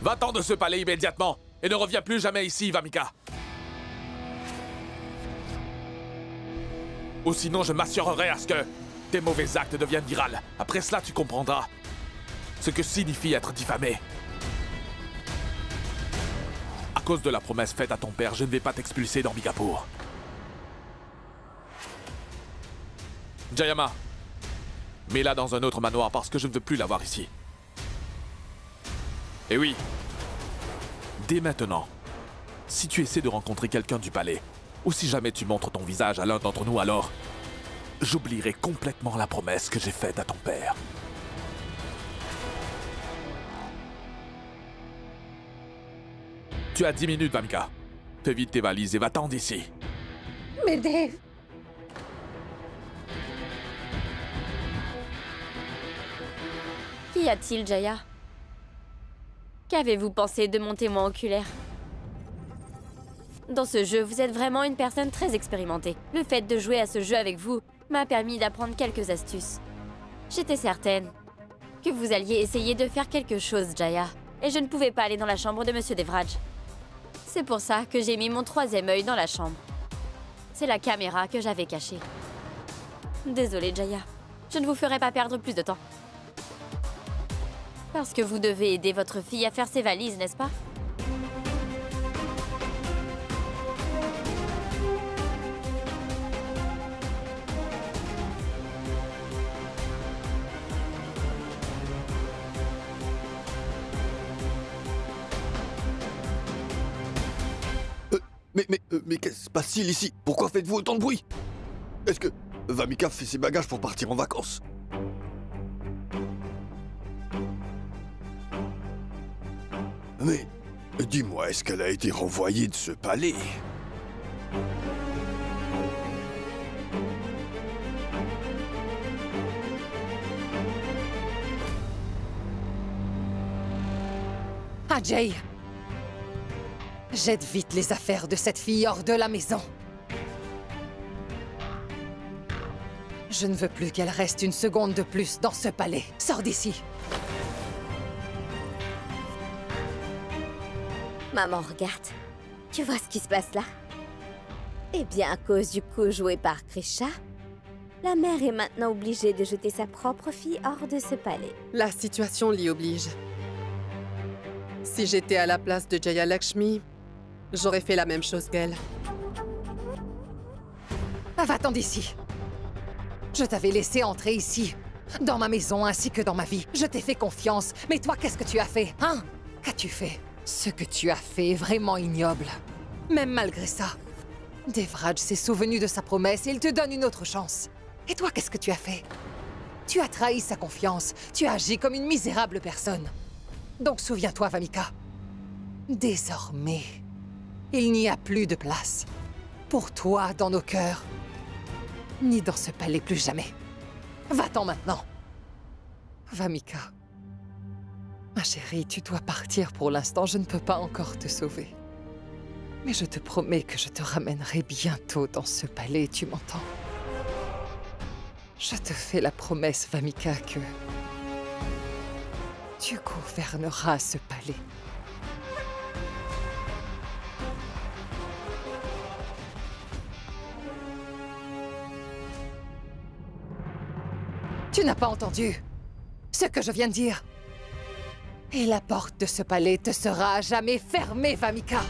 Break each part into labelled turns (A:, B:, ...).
A: Va-t'en de ce palais immédiatement et ne reviens plus jamais ici, Vamika. Ou sinon, je m'assurerai à ce que tes mauvais actes deviennent viraux. Après cela, tu comprendras ce que signifie être diffamé. À cause de la promesse faite à ton père, je ne vais pas t'expulser d'Ambikapur. Jayama, mets-la dans un autre manoir parce que je ne veux plus la voir ici. Et oui, dès maintenant, si tu essaies de rencontrer quelqu'un du palais, ou si jamais tu montres ton visage à l'un d'entre nous, alors j'oublierai complètement la promesse que j'ai faite à ton père. Tu as 10 minutes, Vamika. Fais vite tes valises et va-t'en d'ici.
B: Mais Dave...
C: Qu'y a-t-il, Jaya? Qu'avez-vous pensé de mon témoin oculaire? Dans ce jeu, vous êtes vraiment une personne très expérimentée. Le fait de jouer à ce jeu avec vous m'a permis d'apprendre quelques astuces. J'étais certaine que vous alliez essayer de faire quelque chose, Jaya. Et je ne pouvais pas aller dans la chambre de Monsieur Devraj. C'est pour ça que j'ai mis mon troisième œil dans la chambre. C'est la caméra que j'avais cachée. Désolée, Jaya. Je ne vous ferai pas perdre plus de temps. Parce que vous devez aider votre fille à faire ses valises, n'est-ce pas?
D: Mais qu'est-ce qui se passe-t-il ici? Pourquoi faites-vous autant de bruit? Est-ce que Vamika fait ses bagages pour partir en vacances? Mais dis-moi, est-ce qu'elle a été renvoyée de ce palais?
B: Ajay! Jette vite les affaires de cette fille hors de la maison. Je ne veux plus qu'elle reste une seconde de plus dans ce palais. Sors d'ici!
E: Maman, regarde. Tu vois ce qui se passe là? Eh bien, à cause du coup joué par Krisha, la mère est maintenant obligée de jeter sa propre fille hors de ce palais.
F: La situation l'y oblige. Si j'étais à la place de Jaya Lakshmi, j'aurais fait la même chose qu'elle.
B: Va-t'en d'ici! Je t'avais laissé entrer ici, dans ma maison ainsi que dans ma vie. Je t'ai fait confiance, mais toi, qu'est-ce que tu as fait, hein? Qu'as-tu fait? Ce que tu as fait est vraiment ignoble. Même malgré ça, Devraj s'est souvenu de sa promesse et il te donne une autre chance. Et toi, qu'est-ce que tu as fait? Tu as trahi sa confiance, tu as agi comme une misérable personne. Donc souviens-toi, Vamika. Désormais, il n'y a plus de place pour toi dans nos cœurs, ni dans ce palais plus jamais. Va-t'en maintenant. Vamika. Ma chérie, tu dois partir pour l'instant, je ne peux pas encore te sauver. Mais je te promets que je te ramènerai bientôt dans ce palais, tu m'entends? Je te fais la promesse, Vamika, que tu gouverneras ce palais. Tu n'as pas entendu ce que je viens de dire? Et la porte de ce palais te sera à jamais fermée, Vamika!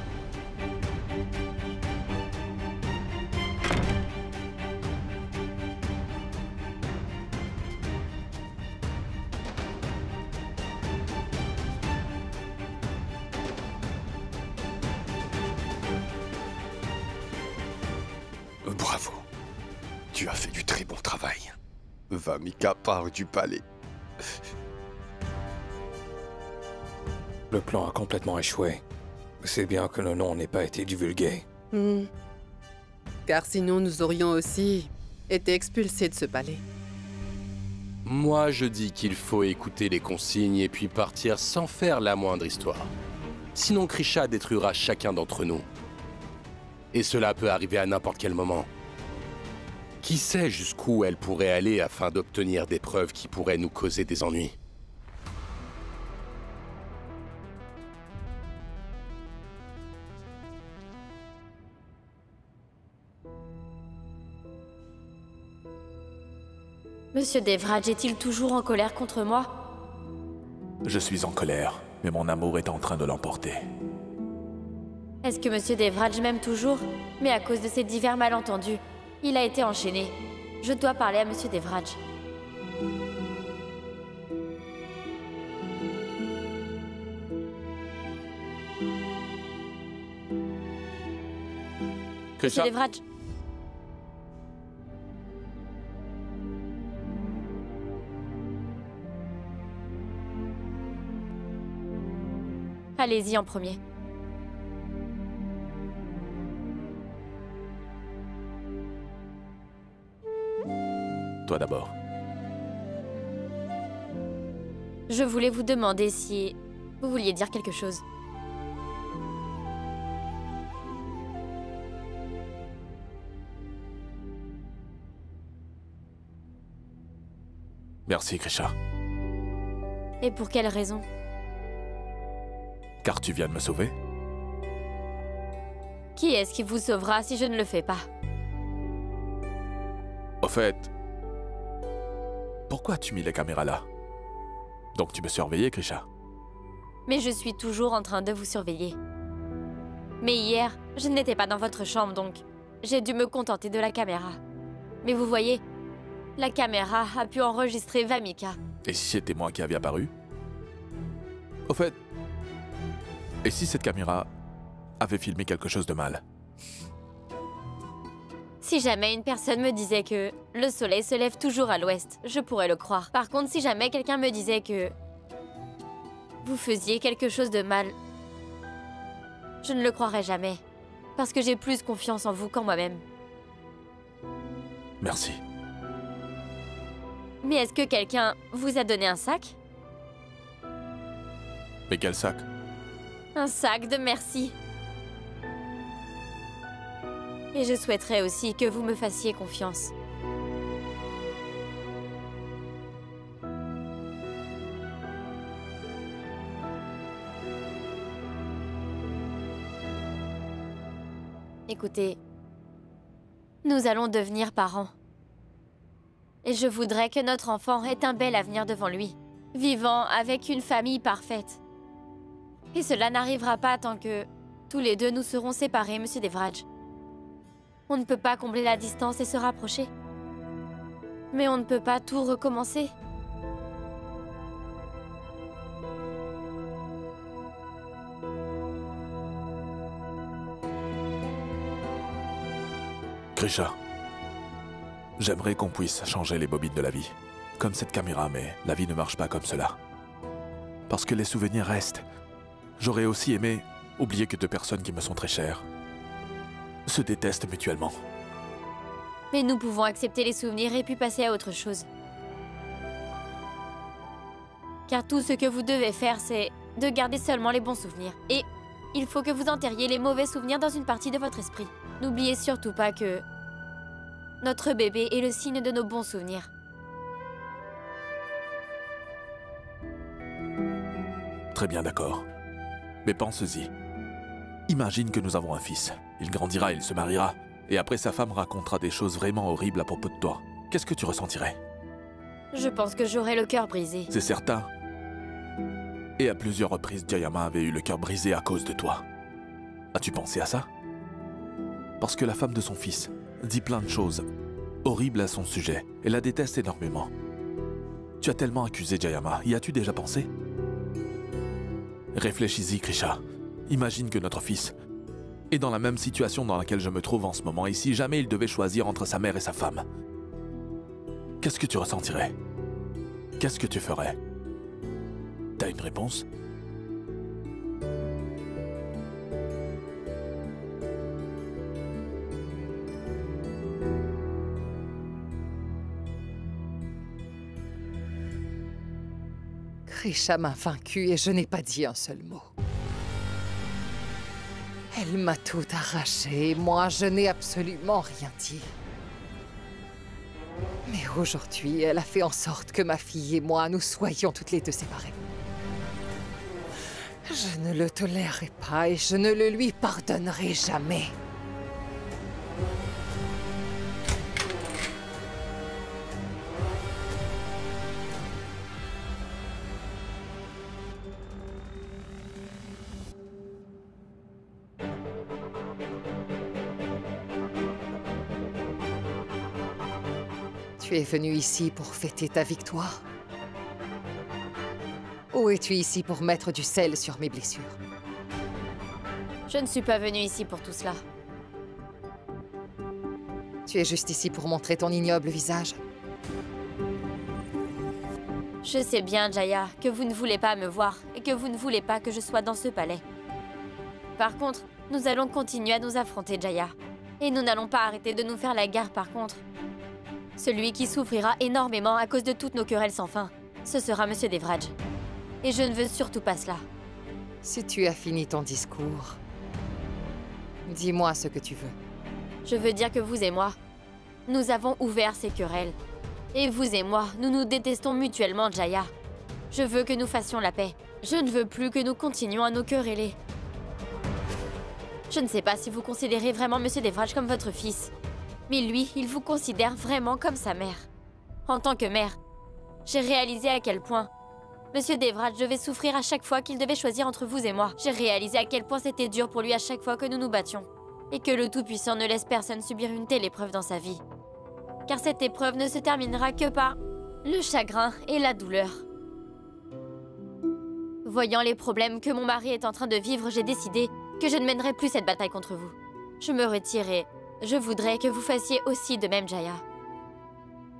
D: Bravo. Tu as fait du très bon travail. Vamika part du palais.
G: Le plan a complètement échoué. C'est bien que le nom n'ait pas été divulgué.
F: Car sinon, nous aurions aussi été expulsés de ce palais.
H: Moi, je dis qu'il faut écouter les consignes et puis partir sans faire la moindre histoire. Sinon, Krisha détruira chacun d'entre nous. Et cela peut arriver à n'importe quel moment. Qui sait jusqu'où elle pourrait aller afin d'obtenir des preuves qui pourraient nous causer des ennuis.
C: Monsieur Devraj est-il toujours en colère contre moi?
A: Je suis en colère, mais mon amour est en train de l'emporter.
C: Est-ce que Monsieur Devraj m'aime toujours? Mais à cause de ces divers malentendus, il a été enchaîné. Je dois parler à Monsieur Devraj. Monsieur
H: Krisha,
C: Devraj. Allez-y en premier.
A: Toi d'abord.
C: Je voulais vous demander si vous vouliez dire quelque chose.
A: Merci, Krisha.
C: Et pour quelle raison?
A: Car tu viens de me sauver?
C: Qui est-ce qui vous sauvera si je ne le fais pas?
A: Au fait, pourquoi as-tu mis les caméras là? Donc tu me surveillais, Krisha?
C: Mais je suis toujours en train de vous surveiller. Mais hier, je n'étais pas dans votre chambre, donc j'ai dû me contenter de la caméra. Mais vous voyez, la caméra a pu enregistrer Vamika.
A: Et si c'était moi qui avais apparu? Au fait, et si cette caméra avait filmé quelque chose de mal?
C: Si jamais une personne me disait que le soleil se lève toujours à l'ouest, je pourrais le croire. Par contre, si jamais quelqu'un me disait que vous faisiez quelque chose de mal, je ne le croirais jamais. Parce que j'ai plus confiance en vous qu'en moi-même.
A: Merci.
C: Mais est-ce que quelqu'un vous a donné un sac?
A: Mais quel sac?
C: Un sac de merci. Et je souhaiterais aussi que vous me fassiez confiance. Écoutez, nous allons devenir parents. Et je voudrais que notre enfant ait un bel avenir devant lui, vivant avec une famille parfaite. Et cela n'arrivera pas tant que tous les deux nous serons séparés, Monsieur Devraj. On ne peut pas combler la distance et se rapprocher. Mais on ne peut pas tout recommencer.
A: Krisha, j'aimerais qu'on puisse changer les bobines de la vie. Comme cette caméra, mais la vie ne marche pas comme cela. Parce que les souvenirs restent. J'aurais aussi aimé oublier que deux personnes qui me sont très chères se détestent mutuellement.
C: Mais nous pouvons accepter les souvenirs et puis passer à autre chose. Car tout ce que vous devez faire, c'est de garder seulement les bons souvenirs. Et il faut que vous enterriez les mauvais souvenirs dans une partie de votre esprit. N'oubliez surtout pas que notre bébé est le signe de nos bons souvenirs.
A: Très bien, d'accord. Mais pense-y. Imagine que nous avons un fils. Il grandira, il se mariera. Et après, sa femme racontera des choses vraiment horribles à propos de toi. Qu'est-ce que tu ressentirais?
C: Je pense que j'aurai le cœur brisé.
A: C'est certain. Et à plusieurs reprises, Jayama avait eu le cœur brisé à cause de toi. As-tu pensé à ça? Parce que la femme de son fils dit plein de choses horribles à son sujet et la déteste énormément. Tu as tellement accusé Jayama. Y as-tu déjà pensé? Réfléchis-y, Krisha. Imagine que notre fils est dans la même situation dans laquelle je me trouve en ce moment, et si jamais il devait choisir entre sa mère et sa femme, qu'est-ce que tu ressentirais? Qu'est-ce que tu ferais? T'as une réponse?
B: Krisha m'a vaincue et je n'ai pas dit un seul mot. Elle m'a tout arraché et moi, je n'ai absolument rien dit. Mais aujourd'hui, elle a fait en sorte que ma fille et moi, nous soyons toutes les deux séparées. Je ne le tolérerai pas et je ne le lui pardonnerai jamais. Tu es venu ici pour fêter ta victoire? Ou es-tu ici pour mettre du sel sur mes blessures?
C: Je ne suis pas venue ici pour tout cela.
B: Tu es juste ici pour montrer ton ignoble visage?
C: Je sais bien, Jaya, que vous ne voulez pas me voir et que vous ne voulez pas que je sois dans ce palais. Par contre, nous allons continuer à nous affronter, Jaya. Et nous n'allons pas arrêter de nous faire la guerre, par contre. Celui qui souffrira énormément à cause de toutes nos querelles sans fin, ce sera Monsieur Devraj. Et je ne veux surtout pas cela.
B: Si tu as fini ton discours, dis-moi ce que tu veux.
C: Je veux dire que vous et moi, nous avons ouvert ces querelles. Et vous et moi, nous nous détestons mutuellement, Jaya. Je veux que nous fassions la paix. Je ne veux plus que nous continuions à nous quereller. Je ne sais pas si vous considérez vraiment Monsieur Devraj comme votre fils. Mais lui, il vous considère vraiment comme sa mère. En tant que mère, j'ai réalisé à quel point Monsieur Devraj devait souffrir à chaque fois qu'il devait choisir entre vous et moi. J'ai réalisé à quel point c'était dur pour lui à chaque fois que nous nous battions. Et que le Tout-Puissant ne laisse personne subir une telle épreuve dans sa vie. Car cette épreuve ne se terminera que par le chagrin et la douleur. Voyant les problèmes que mon mari est en train de vivre, j'ai décidé que je ne mènerai plus cette bataille contre vous. Je me retire et je voudrais que vous fassiez aussi de même, Jaya.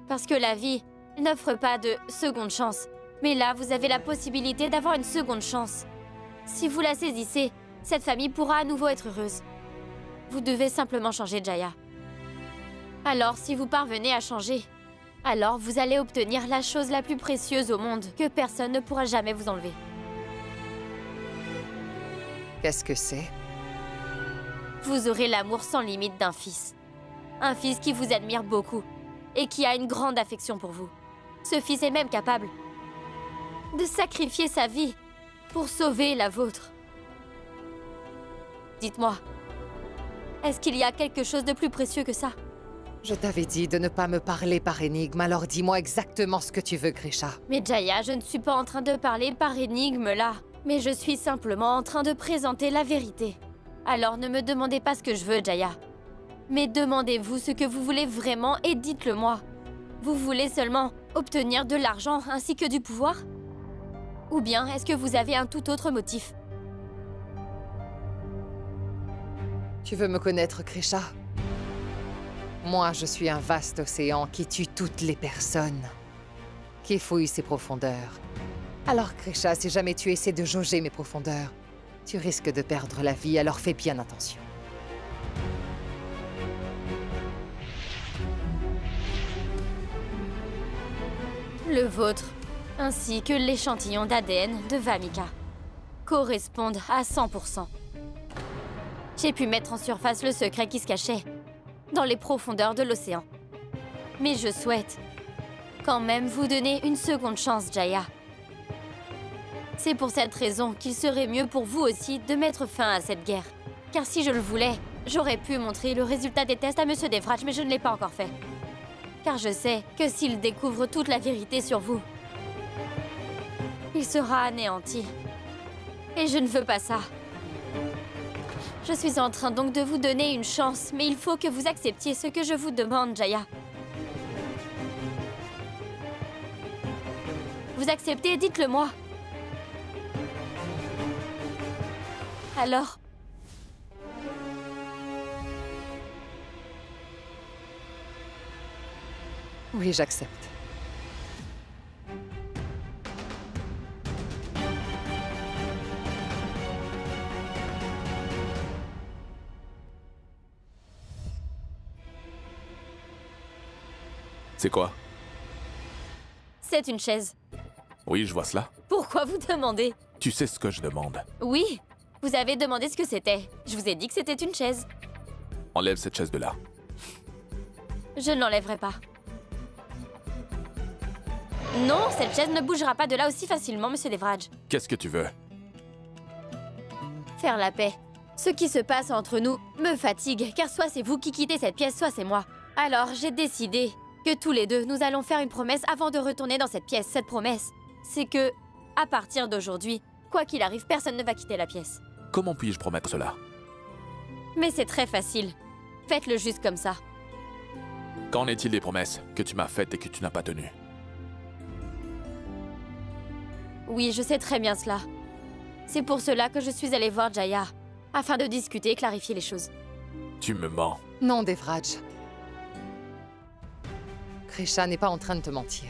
C: Parce que la vie n'offre pas de seconde chance. Mais là, vous avez la possibilité d'avoir une seconde chance. Si vous la saisissez, cette famille pourra à nouveau être heureuse. Vous devez simplement changer, Jaya. Alors, si vous parvenez à changer, alors vous allez obtenir la chose la plus précieuse au monde que personne ne pourra jamais vous enlever.
B: Qu'est-ce que c'est?
C: Vous aurez l'amour sans limite d'un fils. Un fils qui vous admire beaucoup et qui a une grande affection pour vous. Ce fils est même capable de sacrifier sa vie pour sauver la vôtre. Dites-moi, est-ce qu'il y a quelque chose de plus précieux que ça?
B: Je t'avais dit de ne pas me parler par énigme, alors dis-moi exactement ce que tu veux, Grisha.
C: Mais Jaya, je ne suis pas en train de parler par énigme là, mais je suis simplement en train de présenter la vérité. Alors ne me demandez pas ce que je veux, Jaya. Mais demandez-vous ce que vous voulez vraiment et dites-le moi. Vous voulez seulement obtenir de l'argent ainsi que du pouvoir? Ou bien est-ce que vous avez un tout autre motif?
B: Tu veux me connaître, Grisha? Moi, je suis un vaste océan qui tue toutes les personnes, qui fouille ses profondeurs. Alors, Grisha, si jamais tu essaies de jauger mes profondeurs, tu risques de perdre la vie, alors fais bien attention.
C: Le vôtre, ainsi que l'échantillon d'ADN de Vamika, correspondent à 100%. J'ai pu mettre en surface le secret qui se cachait dans les profondeurs de l'océan. Mais je souhaite quand même vous donner une seconde chance, Jaya. C'est pour cette raison qu'il serait mieux pour vous aussi de mettre fin à cette guerre. Car si je le voulais, j'aurais pu montrer le résultat des tests à Monsieur Devraj, mais je ne l'ai pas encore fait. Car je sais que s'il découvre toute la vérité sur vous, il sera anéanti. Et je ne veux pas ça. Je suis en train donc de vous donner une chance, mais il faut que vous acceptiez ce que je vous demande, Jaya. Vous acceptez? Dites-le moi. Alors?
B: Oui, j'accepte.
A: C'est quoi?
C: C'est une chaise.
A: Oui, je vois cela.
C: Pourquoi vous demandez?
A: Tu sais ce que je demande.
C: Oui, vous avez demandé ce que c'était. Je vous ai dit que c'était une chaise.
A: Enlève cette chaise de là.
C: Je ne l'enlèverai pas. Non, cette chaise ne bougera pas de là aussi facilement, Monsieur Devraj.
A: Qu'est-ce que tu veux?
C: Faire la paix. Ce qui se passe entre nous me fatigue, car soit c'est vous qui quittez cette pièce, soit c'est moi. Alors, j'ai décidé que tous les deux, nous allons faire une promesse avant de retourner dans cette pièce. Cette promesse, c'est que, à partir d'aujourd'hui, quoi qu'il arrive, personne ne va quitter la pièce.
A: Comment puis-je promettre cela?
C: Mais c'est très facile. Faites-le juste comme ça.
A: Qu'en est-il des promesses que tu m'as faites et que tu n'as pas tenues?
C: Oui, je sais très bien cela. C'est pour cela que je suis allée voir Jaya, afin de discuter et clarifier les choses.
A: Tu me mens.
B: Non, Devraj. Krisha n'est pas en train de te mentir.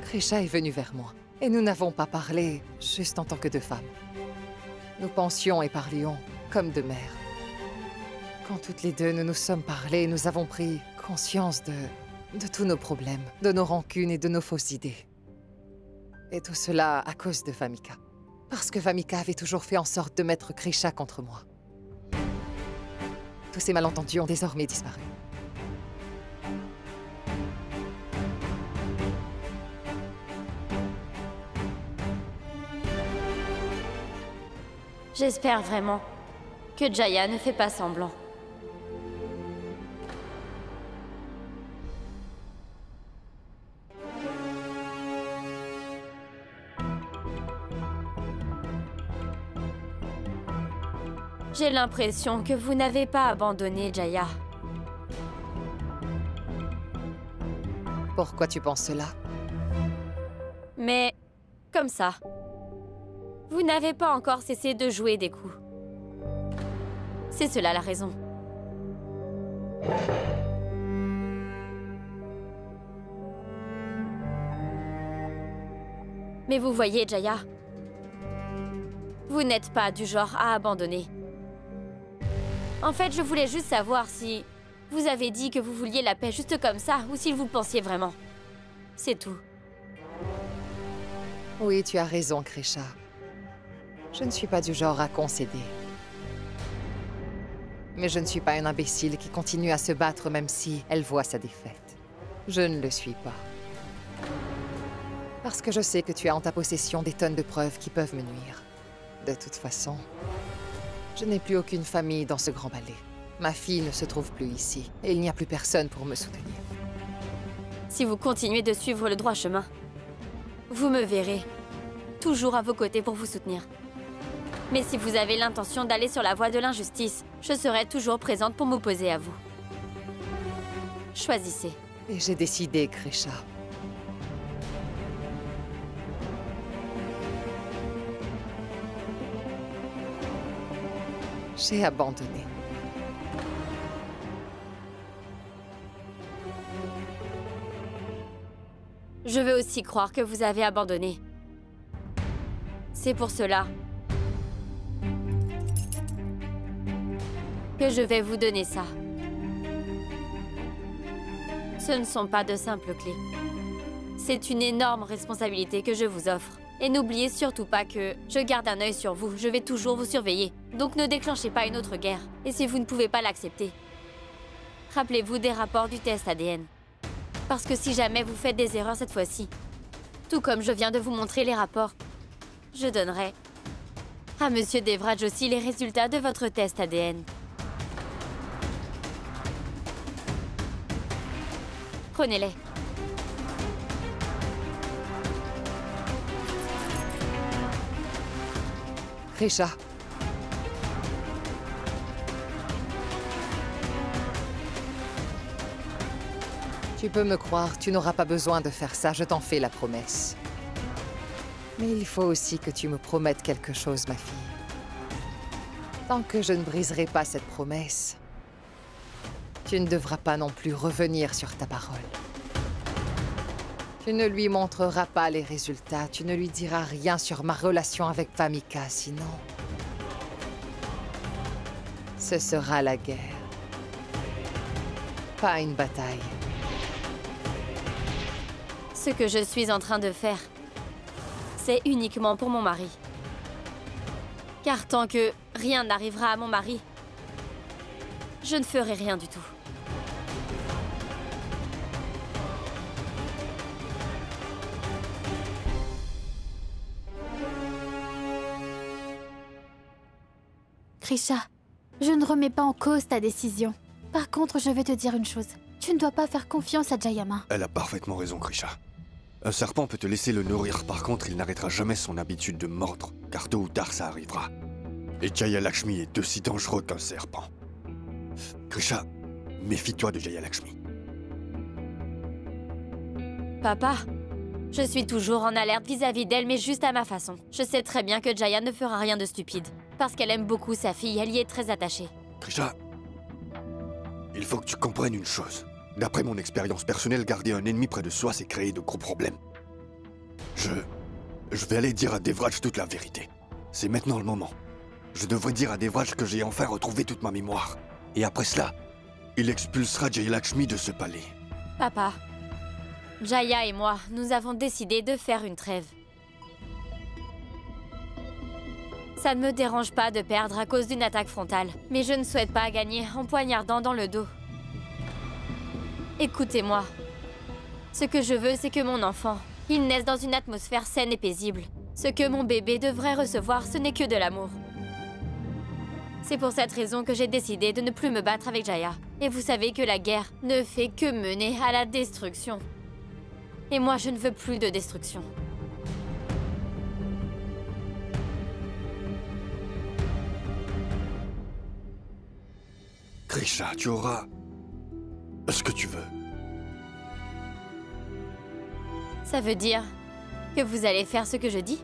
B: Krisha est venue vers moi, et nous n'avons pas parlé juste en tant que deux femmes. Nous pensions et parlions comme deux mères. Quand toutes les deux nous nous sommes parlé, nous avons pris conscience de tous nos problèmes, de nos rancunes et de nos fausses idées. Et tout cela à cause de Vamika. Parce que Vamika avait toujours fait en sorte de mettre Krisha contre moi. Tous ces malentendus ont désormais disparu.
C: J'espère vraiment que Jaya ne fait pas semblant. J'ai l'impression que vous n'avez pas abandonné Jaya.
B: Pourquoi tu penses cela?
C: Mais comme ça, vous n'avez pas encore cessé de jouer des coups. C'est cela la raison. Mais vous voyez, Jaya, vous n'êtes pas du genre à abandonner. En fait, je voulais juste savoir si vous avez dit que vous vouliez la paix juste comme ça, ou si vous le pensiez vraiment. C'est tout.
B: Oui, tu as raison, Krisha. Je ne suis pas du genre à concéder. Mais je ne suis pas une imbécile qui continue à se battre même si elle voit sa défaite. Je ne le suis pas. Parce que je sais que tu as en ta possession des tonnes de preuves qui peuvent me nuire. De toute façon, je n'ai plus aucune famille dans ce grand palais. Ma fille ne se trouve plus ici, et il n'y a plus personne pour me soutenir.
C: Si vous continuez de suivre le droit chemin, vous me verrez toujours à vos côtés pour vous soutenir. Mais si vous avez l'intention d'aller sur la voie de l'injustice, je serai toujours présente pour m'opposer à vous. Choisissez.
B: Et j'ai décidé, Krisha. J'ai abandonné.
C: Je veux aussi croire que vous avez abandonné. C'est pour cela que je vais vous donner ça. Ce ne sont pas de simples clés. C'est une énorme responsabilité que je vous offre. Et n'oubliez surtout pas que je garde un œil sur vous. Je vais toujours vous surveiller. Donc ne déclenchez pas une autre guerre. Et si vous ne pouvez pas l'accepter, rappelez-vous des rapports du test ADN. Parce que si jamais vous faites des erreurs cette fois-ci, tout comme je viens de vous montrer les rapports, je donnerai à Monsieur Devraj aussi les résultats de votre test ADN. Prenez-les.
B: Krisha. Tu peux me croire, tu n'auras pas besoin de faire ça, je t'en fais la promesse. Mais il faut aussi que tu me promettes quelque chose, ma fille. Tant que je ne briserai pas cette promesse, tu ne devras pas non plus revenir sur ta parole. Tu ne lui montreras pas les résultats, tu ne lui diras rien sur ma relation avec Vamika, sinon... ce sera la guerre. Pas une bataille.
C: Ce que je suis en train de faire, c'est uniquement pour mon mari. Car tant que rien n'arrivera à mon mari, je ne ferai rien du tout.
I: Krisha, je ne remets pas en cause ta décision. Par contre, je vais te dire une chose. Tu ne dois pas faire confiance à Jayama.
D: Elle a parfaitement raison, Krisha. Un serpent peut te laisser le nourrir, par contre, il n'arrêtera jamais son habitude de mordre, car tôt ou tard ça arrivera. Et Jaya Lakshmi est aussi dangereux qu'un serpent. Krisha, méfie-toi de Jaya Lakshmi.
C: Papa, je suis toujours en alerte vis-à-vis d'elle, mais juste à ma façon. Je sais très bien que Jaya ne fera rien de stupide. Parce qu'elle aime beaucoup sa fille, elle y est très attachée.
D: Krisha, il faut que tu comprennes une chose. D'après mon expérience personnelle, garder un ennemi près de soi, c'est créer de gros problèmes. Je vais aller dire à Devraj toute la vérité. C'est maintenant le moment. Je devrais dire à Devraj que j'ai enfin retrouvé toute ma mémoire. Et après cela, il expulsera Jaya Lakshmi de ce palais.
C: Papa, Jaya et moi, nous avons décidé de faire une trêve. Ça ne me dérange pas de perdre à cause d'une attaque frontale, mais je ne souhaite pas gagner en poignardant dans le dos. Écoutez-moi. Ce que je veux, c'est que mon enfant, il naisse dans une atmosphère saine et paisible. Ce que mon bébé devrait recevoir, ce n'est que de l'amour. C'est pour cette raison que j'ai décidé de ne plus me battre avec Jaya. Et vous savez que la guerre ne fait que mener à la destruction. Et moi, je ne veux plus de destruction.
D: Krisha, tu auras ce que tu veux.
C: Ça veut dire que vous allez faire ce que je dis?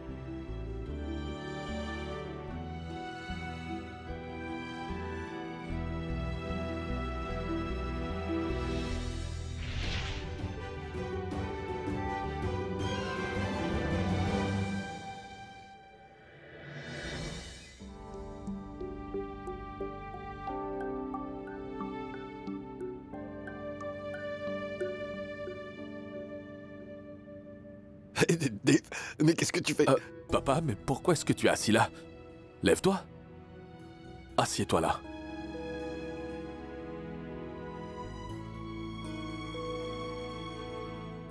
D: Dave, mais qu'est-ce que tu fais?
A: Papa, mais pourquoi est-ce que tu es assis là? Lève-toi. Assieds-toi là.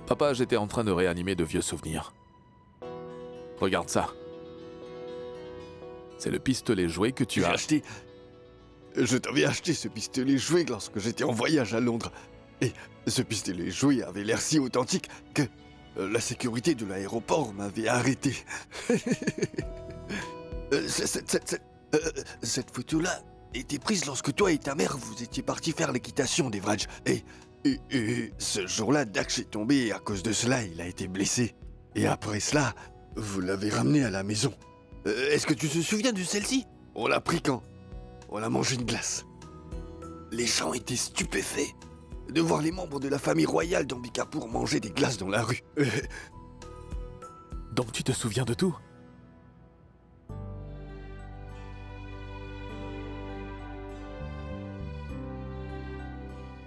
A: Papa, j'étais en train de réanimer de vieux souvenirs. Regarde ça. C'est le pistolet jouet que tu as
D: acheté. Je t'avais acheté ce pistolet jouet lorsque j'étais en voyage à Londres. Et ce pistolet jouet avait l'air si authentique que la sécurité de l'aéroport m'avait arrêté. Cette photo-là était prise lorsque toi et ta mère vous étiez partis faire l'équitation, Devraj. Et ce jour-là, Daksh est tombé et à cause de cela, il a été blessé. Et après cela, vous l'avez ramené à la maison. Est-ce que tu te souviens de celle-ci? On l'a pris quand on a mangé une glace. Les gens étaient stupéfaits de voir les membres de la famille royale d'Ambikapur manger des glaces dans la rue.
A: Donc tu te souviens de tout?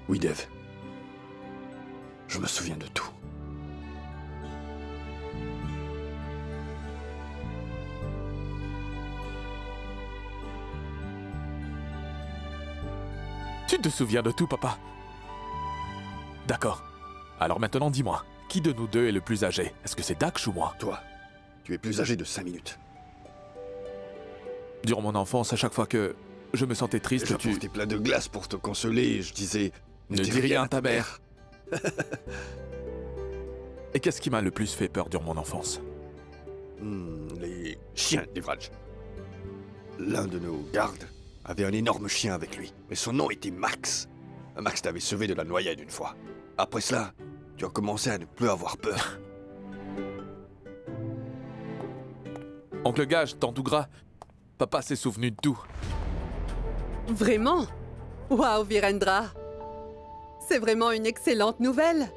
D: Oui, Dev. Je me souviens de tout.
A: Tu te souviens de tout, papa? D'accord. Alors maintenant, dis-moi, qui de nous deux est le plus âgé? Est-ce que c'est Daksh ou moi?
D: Toi, tu es plus âgé de 5 minutes.
A: Durant mon enfance, à chaque fois que je me sentais triste,
D: J'apportais plein de glace pour te consoler et je disais...
A: Ne dis rien à ta mère. Et qu'est-ce qui m'a le plus fait peur durant mon enfance?
D: Les chiens, Devraj. L'un de nos gardes avait un énorme chien avec lui, mais son nom était Max. Max t'avait sauvé de la noyade une fois. Après cela, tu as commencé à ne plus avoir peur.
A: Oncle Gage, Tandougra, papa s'est souvenu de tout.
F: Vraiment? Waouh, Virendra! C'est vraiment une excellente nouvelle.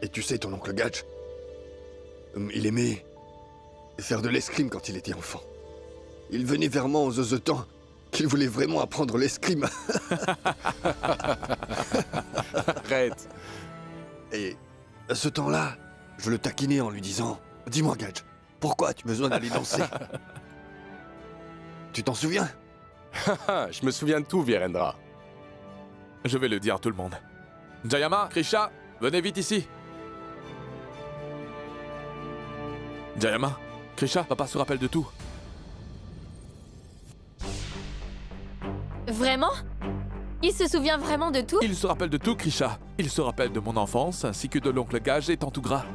D: Et tu sais, ton oncle Gage, il aimait faire de l'escrime quand il était enfant. Il venait vers moi en zozotant qu'il voulait vraiment apprendre l'escrime.
H: Arrête.
D: Et à ce temps-là, je le taquinais en lui disant « Dis-moi, Gage, pourquoi as-tu besoin d'aller danser ?» Tu t'en souviens?
H: Je me souviens de tout, Virendra.
A: Je vais le dire à tout le monde. Jayama, Krisha, venez vite ici. Jayama, Krisha, papa se rappelle de tout.
C: Vraiment? Il se souvient vraiment de tout?
A: Il se rappelle de tout, Krisha. Il se rappelle de mon enfance, ainsi que de l'oncle Gage et Tantougra.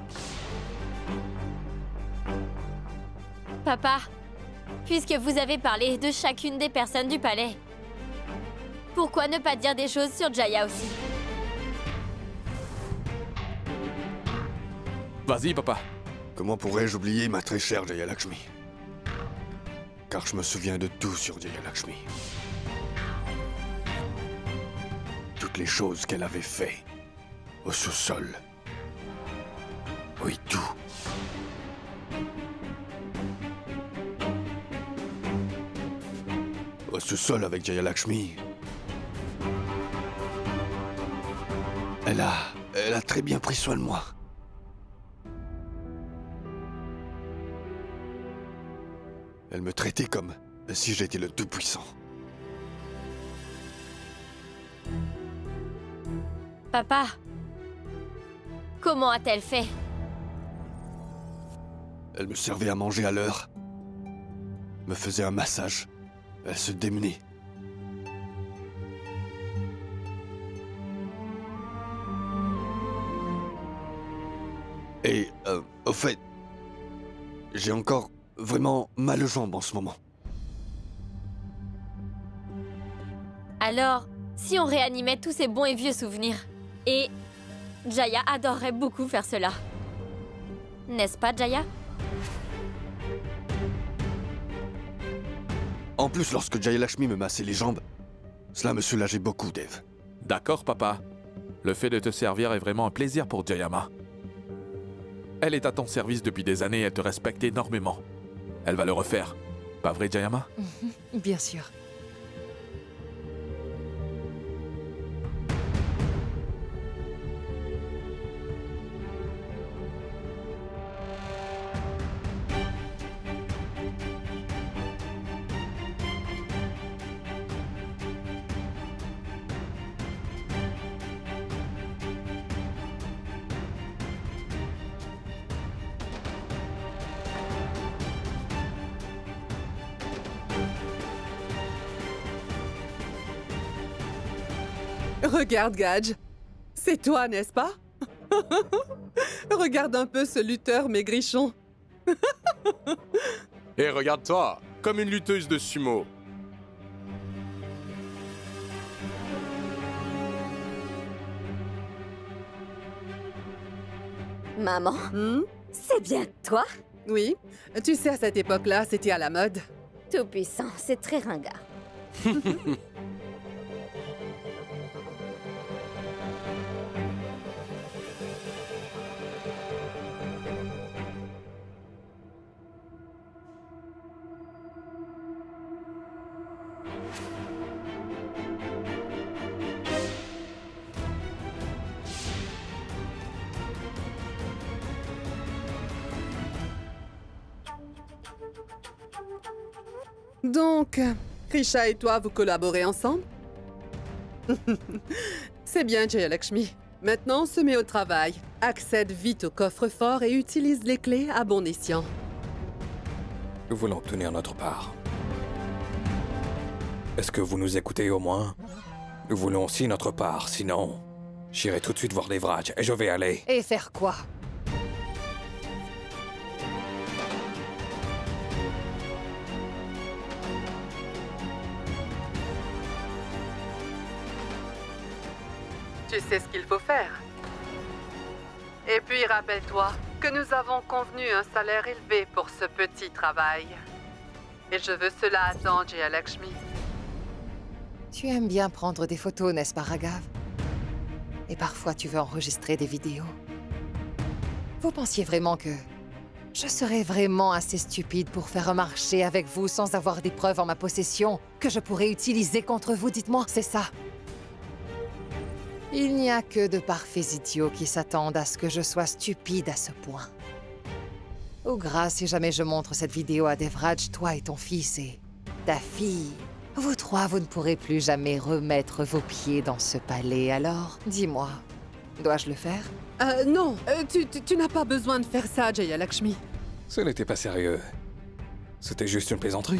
C: Papa, puisque vous avez parlé de chacune des personnes du palais, Pourquoi ne pas dire des choses sur Jaya aussi?
A: Vas-y, papa.
D: Comment pourrais-je oublier ma très chère Jaya Lakshmi? Car je me souviens de tout sur Jaya Lakshmi. Toutes les choses qu'elle avait fait. Au sous-sol. Oui, tout. Au sous-sol avec Jaya Lakshmi. Elle a très bien pris soin de moi. Elle me traitait comme si j'étais le Tout-Puissant.
C: Papa, comment a-t-elle fait?
D: Elle me servait à manger à l'heure, me faisait un massage, elle se démenait. Et, au fait, j'ai encore vraiment mal aux jambes en ce moment.
C: Alors, si on réanimait tous ces bons et vieux souvenirs? Et Jaya adorerait beaucoup faire cela. N'est-ce pas, Jaya?
D: En plus, lorsque Jaya Lakshmi me massait les jambes, cela me soulageait beaucoup, Dev.
A: D'accord, papa. Le fait de te servir est vraiment un plaisir pour Jayama. Elle est à ton service depuis des années et elle te respecte énormément. Elle va le refaire. Pas vrai, Jayama?
B: Bien sûr.
F: Regarde, Gadge. C'est toi, n'est-ce pas? Regarde un peu ce lutteur maigrichon.
H: Et regarde-toi, comme une lutteuse de sumo.
E: Maman, c'est bien toi?
F: Oui, tu sais, à cette époque-là, c'était à la mode.
E: Tout-puissant, c'est très ringard.
F: Donc, Krisha et toi, vous collaborez ensemble? C'est bien, Jaya Lakshmi. Maintenant, on se met au travail. Accède vite au coffre-fort et utilise les clés à bon escient.
G: Nous voulons tenir notre part. Est-ce que vous nous écoutez au moins? Nous voulons aussi notre part, sinon... J'irai tout de suite voir Devraj et je vais aller.
B: Et faire quoi?
F: Tu sais ce qu'il faut faire. Et puis, rappelle-toi que nous avons convenu un salaire élevé pour ce petit travail. Et je veux cela à temps, Jaya Lakshmi.
B: Tu aimes bien prendre des photos, n'est-ce pas, Raghav? Et parfois, tu veux enregistrer des vidéos. Vous pensiez vraiment que je serais vraiment assez stupide pour faire un marché avec vous sans avoir des preuves en ma possession que je pourrais utiliser contre vous, dites-moi, c'est ça? Il n'y a que de parfaits idiots qui s'attendent à ce que je sois stupide à ce point. Ou grâce, si jamais je montre cette vidéo à Devraj, toi et ton fils et ta fille, vous trois, vous ne pourrez plus jamais remettre vos pieds dans ce palais, alors dis-moi, dois-je le faire?
F: Non, tu n'as pas besoin de faire ça, Jaya Lakshmi.
G: Ce n'était pas sérieux. C'était juste une plaisanterie.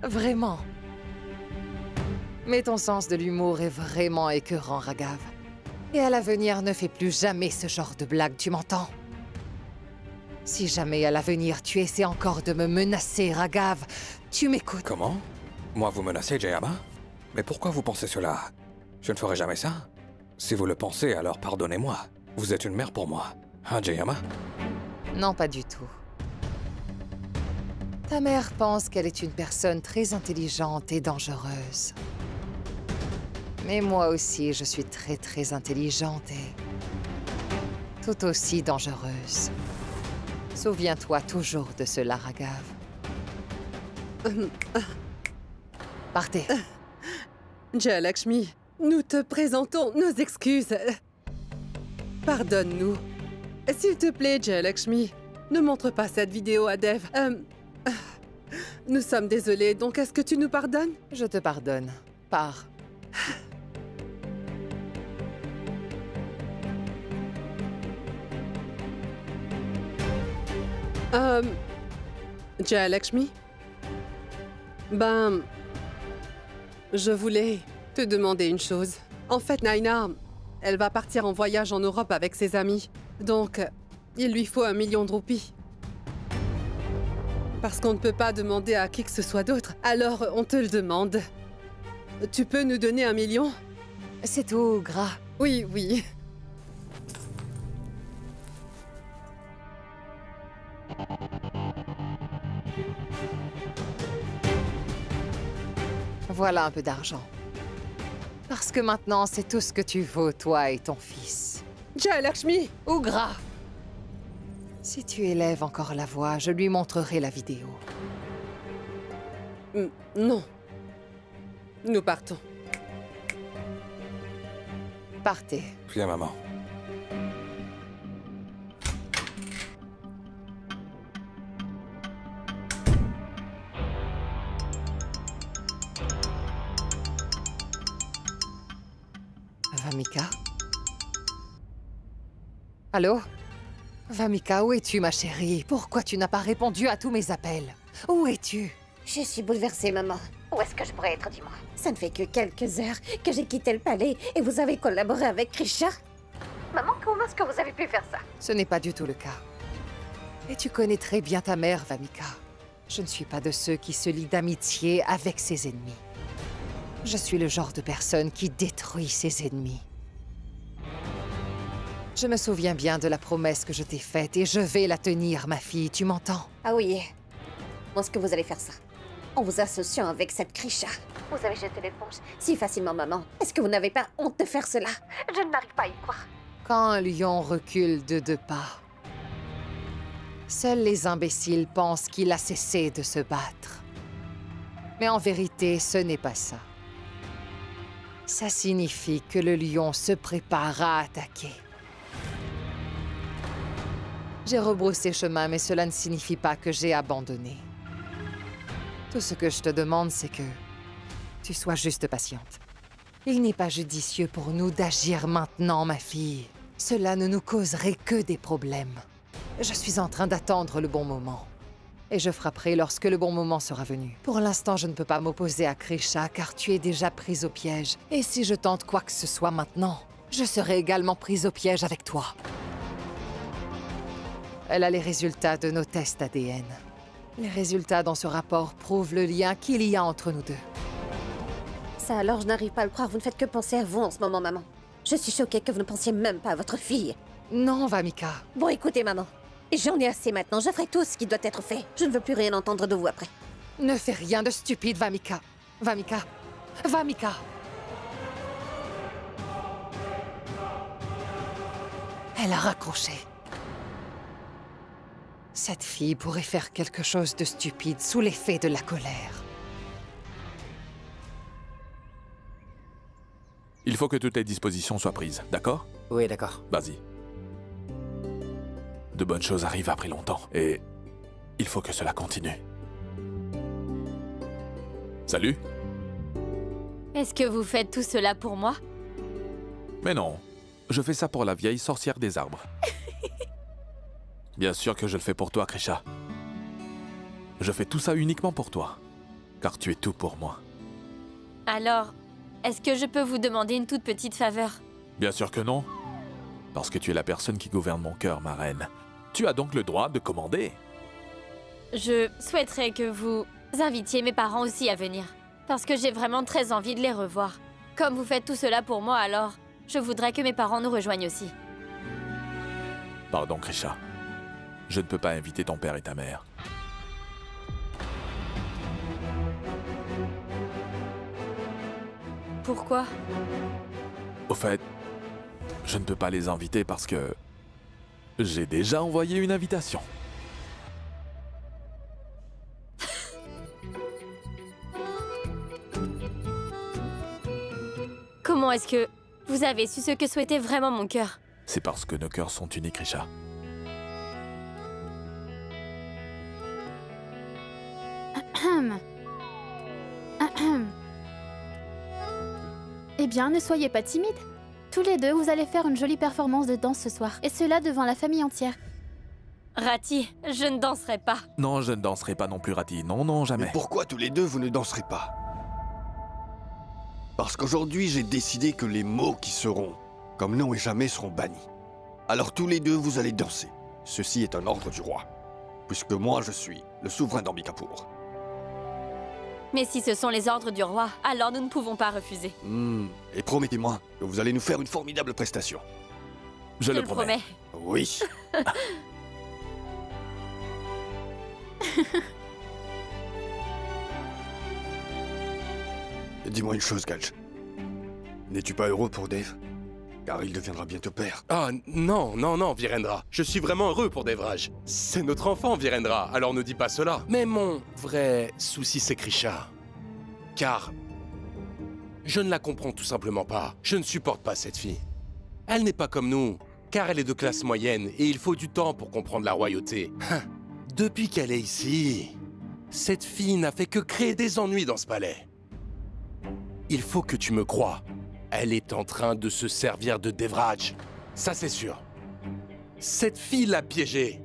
B: Vraiment? Mais ton sens de l'humour est vraiment écœurant, Raghav. Et à l'avenir, ne fais plus jamais ce genre de blague, tu m'entends? Si jamais à l'avenir tu essaies encore de me menacer, Raghav, tu m'écoutes.
G: Comment? Moi, vous menacez, Jayama? Mais pourquoi vous pensez cela? Je ne ferai jamais ça. Si vous le pensez, alors pardonnez-moi. Vous êtes une mère pour moi. Hein, Jayama?
B: Non, pas du tout. Ta mère pense qu'elle est une personne très intelligente et dangereuse. Mais moi aussi, je suis très intelligente et tout aussi dangereuse. Souviens-toi toujours de cela, Raghav. Partez.
F: Jayalakshmi, nous te présentons nos excuses. Pardonne-nous. S'il te plaît, Jayalakshmi, ne montre pas cette vidéo à Dev. Nous sommes désolés, donc est-ce que tu nous pardonnes?
B: Je te pardonne. Pars.
F: Jayalakshmi? Ben... Je voulais te demander une chose. En fait, Naina, elle va partir en voyage en Europe avec ses amis. Donc, il lui faut 1 million de roupies. Parce qu'on ne peut pas demander à qui que ce soit d'autre. Alors, on te le demande. Tu peux nous donner 1 million?
B: C'est tout, gras.
F: Oui, oui.
B: Voilà un peu d'argent. Parce que maintenant, c'est tout ce que tu vaux, toi et ton fils.
F: Jayalakshmi!
B: Ou gras. Si tu élèves encore la voix, je lui montrerai la vidéo.
F: Non. Nous partons.
B: Partez.
G: Viens, maman.
B: Vamika? Allô? Vamika, où es-tu, ma chérie? Pourquoi tu n'as pas répondu à tous mes appels? Où es-tu?
E: Je suis bouleversée, maman. Où est-ce que je pourrais être, dis-moi? Ça ne fait que quelques heures que j'ai quitté le palais et vous avez collaboré avec Krisha. Maman, comment est-ce que vous avez pu faire ça?
B: Ce n'est pas du tout le cas. Et tu connais très bien ta mère, Vamika. Je ne suis pas de ceux qui se lient d'amitié avec ses ennemis. Je suis le genre de personne qui détruit ses ennemis. Je me souviens bien de la promesse que je t'ai faite et je vais la tenir, ma fille, tu m'entends?
E: Ah oui. Où est-ce que vous allez faire ça? En vous associant avec cette Krisha. Vous avez jeté l'éponge si facilement, maman. Est-ce que vous n'avez pas honte de faire cela? Je n'arrive pas à y croire.
B: Quand un lion recule de 2 pas, seuls les imbéciles pensent qu'il a cessé de se battre. Mais en vérité, ce n'est pas ça. Ça signifie que le lion se prépare à attaquer. J'ai rebroussé chemin, mais cela ne signifie pas que j'ai abandonné. Tout ce que je te demande, c'est que tu sois juste patiente. Il n'est pas judicieux pour nous d'agir maintenant, ma fille. Cela ne nous causerait que des problèmes. Je suis en train d'attendre le bon moment. Et je frapperai lorsque le bon moment sera venu. Pour l'instant, je ne peux pas m'opposer à Krisha, car tu es déjà prise au piège. Et si je tente quoi que ce soit maintenant, je serai également prise au piège avec toi. Elle a les résultats de nos tests ADN. Les résultats dans ce rapport prouvent le lien qu'il y a entre nous deux.
E: Ça alors, je n'arrive pas à le croire. Vous ne faites que penser à vous en ce moment, maman. Je suis choquée que vous ne pensiez même pas à votre fille.
B: Non, Vamika.
E: Bon, écoutez, maman. J'en ai assez maintenant. Je ferai tout ce qui doit être fait. Je ne veux plus rien entendre de vous après.
B: Ne fais rien de stupide, Vamika. Vamika. Vamika. Elle a raccroché. Cette fille pourrait faire quelque chose de stupide sous l'effet de la colère.
A: Il faut que toutes les dispositions soient prises, d'accord?
J: Oui, d'accord.
A: Vas-y. De bonnes choses arrivent après longtemps, et il faut que cela continue. Salut?
C: Est-ce que vous faites tout cela pour moi?
A: Mais non, je fais ça pour la vieille sorcière des arbres. Bien sûr que je le fais pour toi, Krisha. Je fais tout ça uniquement pour toi, car tu es tout pour moi.
C: Alors, est-ce que je peux vous demander une toute petite faveur?
A: Bien sûr que non, parce que tu es la personne qui gouverne mon cœur, ma reine. Tu as donc le droit de commander.
C: Je souhaiterais que vous invitiez mes parents aussi à venir. Parce que j'ai vraiment très envie de les revoir. Comme vous faites tout cela pour moi, alors je voudrais que mes parents nous rejoignent aussi.
A: Pardon, Krisha. Je ne peux pas inviter ton père et ta mère.
C: Pourquoi?
A: Au fait, je ne peux pas les inviter parce que j'ai déjà envoyé une invitation.
C: Comment est-ce que vous avez su ce que souhaitait vraiment mon cœur?
A: C'est parce que nos cœurs sont unis, Krisha.
I: Eh bien, ne soyez pas timides. Tous les deux, vous allez faire une jolie performance de danse ce soir. Et cela devant la famille entière.
C: Rati, je ne danserai pas.
A: Non, je ne danserai pas non plus, Rati. Non, non, jamais.
D: Mais pourquoi tous les deux vous ne danserez pas? Parce qu'aujourd'hui, j'ai décidé que les mots qui seront comme non et jamais seront bannis. Alors tous les deux, vous allez danser. Ceci est un ordre du roi. Puisque moi, je suis le souverain d'Ambikapur.
C: Mais si ce sont les ordres du roi, alors nous ne pouvons pas refuser.
D: Et promettez-moi que vous allez nous faire une formidable prestation.
A: Je le promets.
D: Oui. Dis-moi une chose, Gage. N'es-tu pas heureux pour Dave? Car il deviendra bientôt père.
H: Ah non, non, non, Virendra. Je suis vraiment heureux pour Devraj. C'est notre enfant, Virendra, alors ne dis pas cela. Mais mon vrai souci, c'est Krisha. Car je ne la comprends tout simplement pas. Je ne supporte pas cette fille. Elle n'est pas comme nous, car elle est de classe moyenne et il faut du temps pour comprendre la royauté. Depuis qu'elle est ici, cette fille n'a fait que créer des ennuis dans ce palais. Il faut que tu me crois. Elle est en train de se servir de Devraj. Ça, c'est sûr. Cette fille l'a piégée.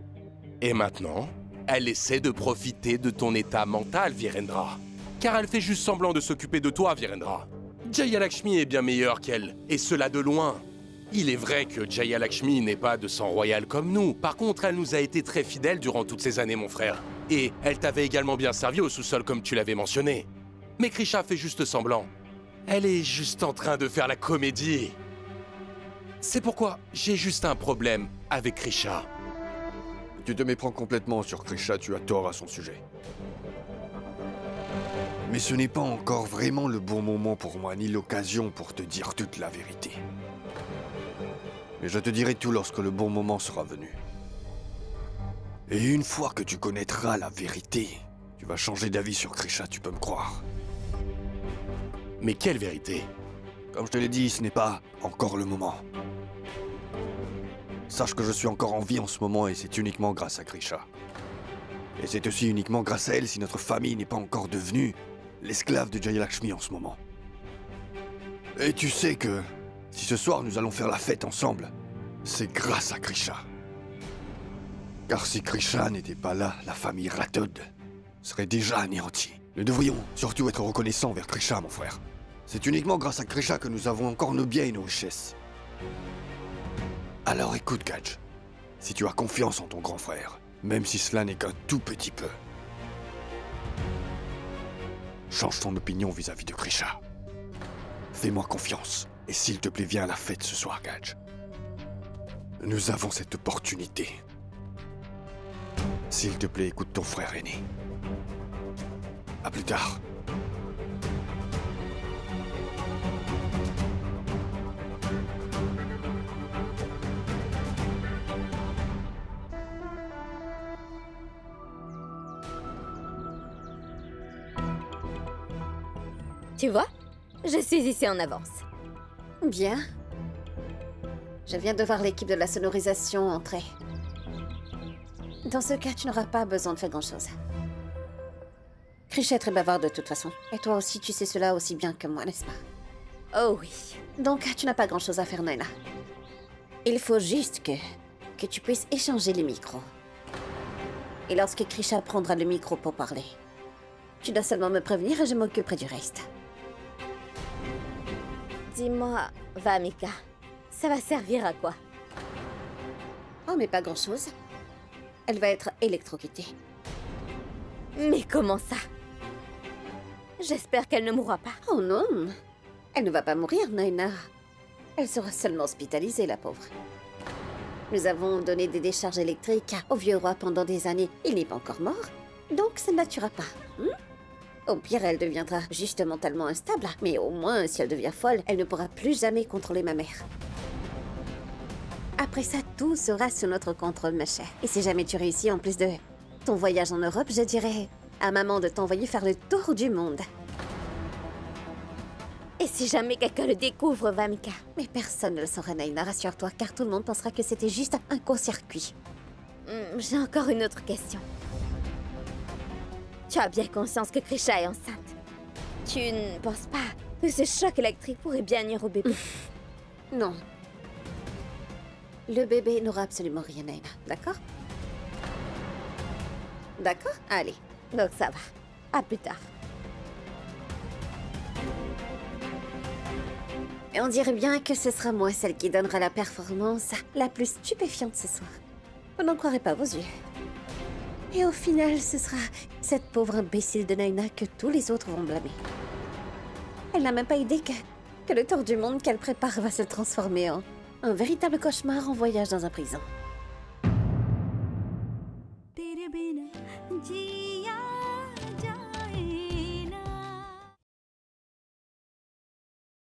H: Et maintenant, elle essaie de profiter de ton état mental, Virendra. Car elle fait juste semblant de s'occuper de toi, Virendra. Jaya Lakshmi est bien meilleure qu'elle, et cela de loin. Il est vrai que Jaya Lakshmi n'est pas de sang royal comme nous. Par contre, elle nous a été très fidèle durant toutes ces années, mon frère. Et elle t'avait également bien servi au sous-sol, comme tu l'avais mentionné. Mais Krisha fait juste semblant. Elle est juste en train de faire la comédie. C'est pourquoi j'ai juste un problème avec Krisha.
D: Tu te méprends complètement sur Krisha, tu as tort à son sujet. Mais ce n'est pas encore vraiment le bon moment pour moi, ni l'occasion pour te dire toute la vérité. Mais je te dirai tout lorsque le bon moment sera venu. Et une fois que tu connaîtras la vérité, tu vas changer d'avis sur Krisha, tu peux me croire.
H: Mais quelle vérité?
D: Comme je te l'ai dit, ce n'est pas encore le moment. Sache que je suis encore en vie en ce moment et c'est uniquement grâce à Krisha. Et c'est aussi uniquement grâce à elle si notre famille n'est pas encore devenue l'esclave de Jaya Lakshmi en ce moment. Et tu sais que si ce soir nous allons faire la fête ensemble, c'est grâce à Krisha. Car si Krisha n'était pas là, la famille Rathod serait déjà anéantie. Nous devrions surtout être reconnaissants envers Krisha, mon frère. C'est uniquement grâce à Krisha que nous avons encore nos biens et nos richesses. Alors écoute, Gage. Si tu as confiance en ton grand frère, même si cela n'est qu'un tout petit peu, change ton opinion vis-à-vis de Krisha. Fais-moi confiance, et s'il te plaît, viens à la fête ce soir, Gage. Nous avons cette opportunité. S'il te plaît, écoute ton frère aîné. À plus tard.
E: Tu vois, je suis ici en avance. Bien. Je viens de voir l'équipe de la sonorisation entrer. Dans ce cas, tu n'auras pas besoin de faire grand-chose. Krisha est très bavarde de toute façon. Et toi aussi, tu sais cela aussi bien que moi, n'est-ce pas? Oh oui. Donc, tu n'as pas grand-chose à faire, Naila. Il faut juste que tu puisses échanger les micros. Et lorsque Krisha prendra le micro pour parler, tu dois seulement me prévenir et je m'occuperai du reste. Dis-moi, Vamika, ça va servir à quoi? Oh, mais pas grand-chose. Elle va être électrocutée. Mais comment ça? J'espère qu'elle ne mourra pas. Oh non, elle ne va pas mourir, Naina. Elle sera seulement hospitalisée, la pauvre. Nous avons donné des décharges électriques au vieux roi pendant des années. Il n'est pas encore mort, donc ça ne la tuera pas. Au pire, elle deviendra juste mentalement instable. Mais au moins, si elle devient folle, elle ne pourra plus jamais contrôler ma mère. Après ça, tout sera sous notre contrôle, ma chère. Et si jamais tu réussis, en plus de ton voyage en Europe, je dirais à maman de t'envoyer faire le tour du monde. Et si jamais quelqu'un le découvre, Vamika? Mais personne ne le saura, Naina, rassure-toi, car tout le monde pensera que c'était juste un court-circuit. J'ai encore une autre question. Tu as bien conscience que Krisha est enceinte. Tu ne penses pas que ce choc électrique pourrait bien nuire au bébé? Non. Le bébé n'aura absolument rien, Naina, d'accord? D'accord? Allez, donc ça va. À plus tard. Et on dirait bien que ce sera moi celle qui donnera la performance la plus stupéfiante ce soir. Vous n'en croirez pas vos yeux. Et au final, ce sera cette pauvre imbécile de Naina que tous les autres vont blâmer. Elle n'a même pas idée que le tour du monde qu'elle prépare va se transformer en un véritable cauchemar en voyage dans un prison.